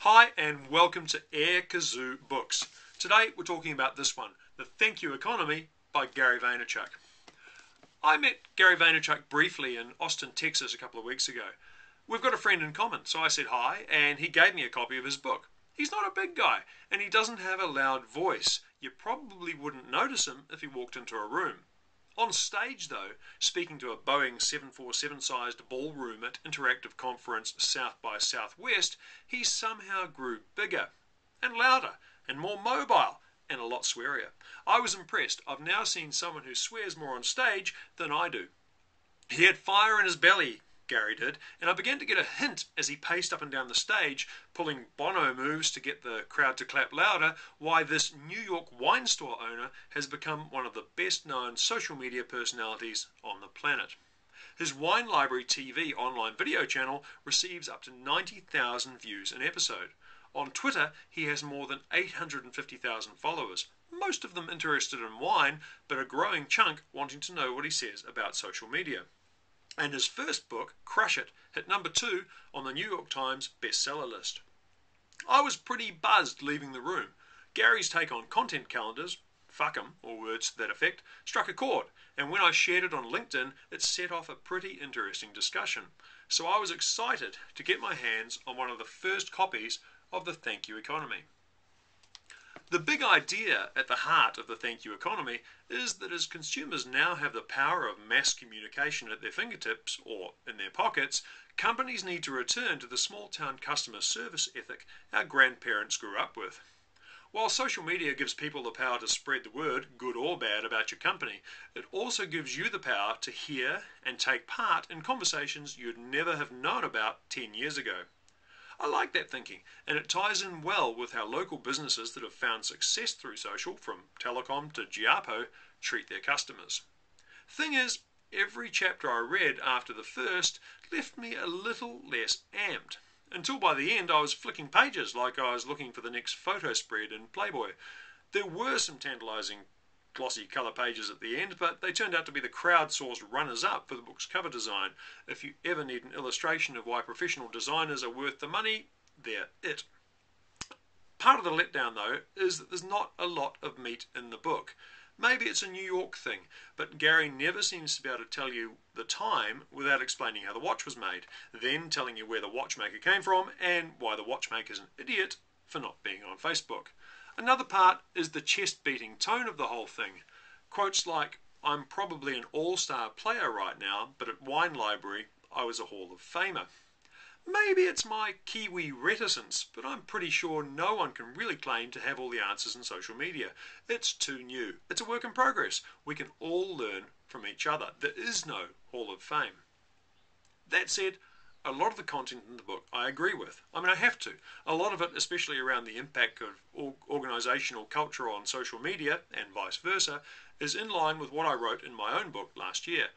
Hi and welcome to Air Kazoo Books. Today we're talking about this one, The Thank You Economy by Gary Vaynerchuk. I met Gary Vaynerchuk briefly in Austin, Texas a couple of weeks ago. We've got a friend in common, so I said hi and he gave me a copy of his book. He's not a big guy and he doesn't have a loud voice. You probably wouldn't notice him if he walked into a room. On stage, though, speaking to a Boeing 747-sized ballroom at Interactive Conference South by Southwest, he somehow grew bigger and louder and more mobile and a lot swearier. I was impressed. I've now seen someone who swears more on stage than I do. He had fire in his belly, Gary did, and I began to get a hint as he paced up and down the stage, pulling Bono moves to get the crowd to clap louder, why this New York wine store owner has become one of the best known social media personalities on the planet. His Wine Library TV online video channel receives up to 90,000 views an episode. On Twitter, he has more than 850,000 followers, most of them interested in wine, but a growing chunk wanting to know what he says about social media. And his first book, Crush It, hit number 2 on the New York Times bestseller list. I was pretty buzzed leaving the room. Gary's take on content calendars, fuck 'em, or words to that effect, struck a chord, and when I shared it on LinkedIn, it set off a pretty interesting discussion. So I was excited to get my hands on one of the first copies of The Thank You Economy. The big idea at the heart of the Thank You Economy is that as consumers now have the power of mass communication at their fingertips or in their pockets, companies need to return to the small-town customer service ethic our grandparents grew up with. While social media gives people the power to spread the word, good or bad, about your company, it also gives you the power to hear and take part in conversations you'd never have known about 10 years ago. I like that thinking, and it ties in well with how local businesses that have found success through social, from telecom to Giapo, treat their customers. Thing is, every chapter I read after the first left me a little less amped, until by the end I was flicking pages like I was looking for the next photo spread in Playboy. There were some tantalising glossy colour pages at the end, but they turned out to be the crowdsourced runners-up for the book's cover design. If you ever need an illustration of why professional designers are worth the money, they're it. Part of the letdown, though, is that there's not a lot of meat in the book. Maybe it's a New York thing, but Gary never seems to be able to tell you the time without explaining how the watch was made, then telling you where the watchmaker came from and why the watchmaker's an idiot for not being on Facebook. Another part is the chest-beating tone of the whole thing. Quotes like, "I'm probably an all-star player right now, but at Wine Library I was a Hall of Famer." Maybe it's my Kiwi reticence, but I'm pretty sure no one can really claim to have all the answers in social media. It's too new. It's a work in progress. We can all learn from each other. There is no Hall of Fame. That said, a lot of the content in the book I agree with. I mean, I have to. A lot of it, especially around the impact of organisational culture on social media and vice versa, is in line with what I wrote in my own book last year.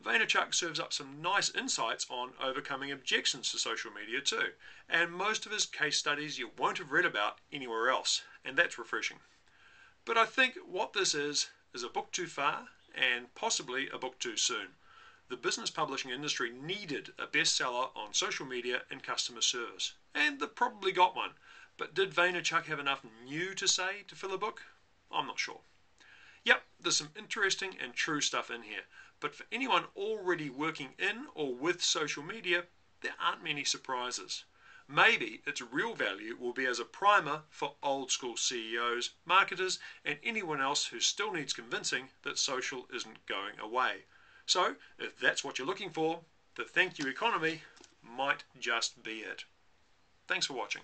Vaynerchuk serves up some nice insights on overcoming objections to social media too, and most of his case studies you won't have read about anywhere else, and that's refreshing. But I think what this is a book too far and possibly a book too soon. The business publishing industry needed a bestseller on social media and customer service, and they've probably got one. But did Vaynerchuk have enough new to say to fill a book? I'm not sure. Yep, there's some interesting and true stuff in here, but for anyone already working in or with social media, there aren't many surprises. Maybe its real value will be as a primer for old school CEOs, marketers, and anyone else who still needs convincing that social isn't going away. So, if that's what you're looking for, the Thank You Economy might just be it. Thanks for watching.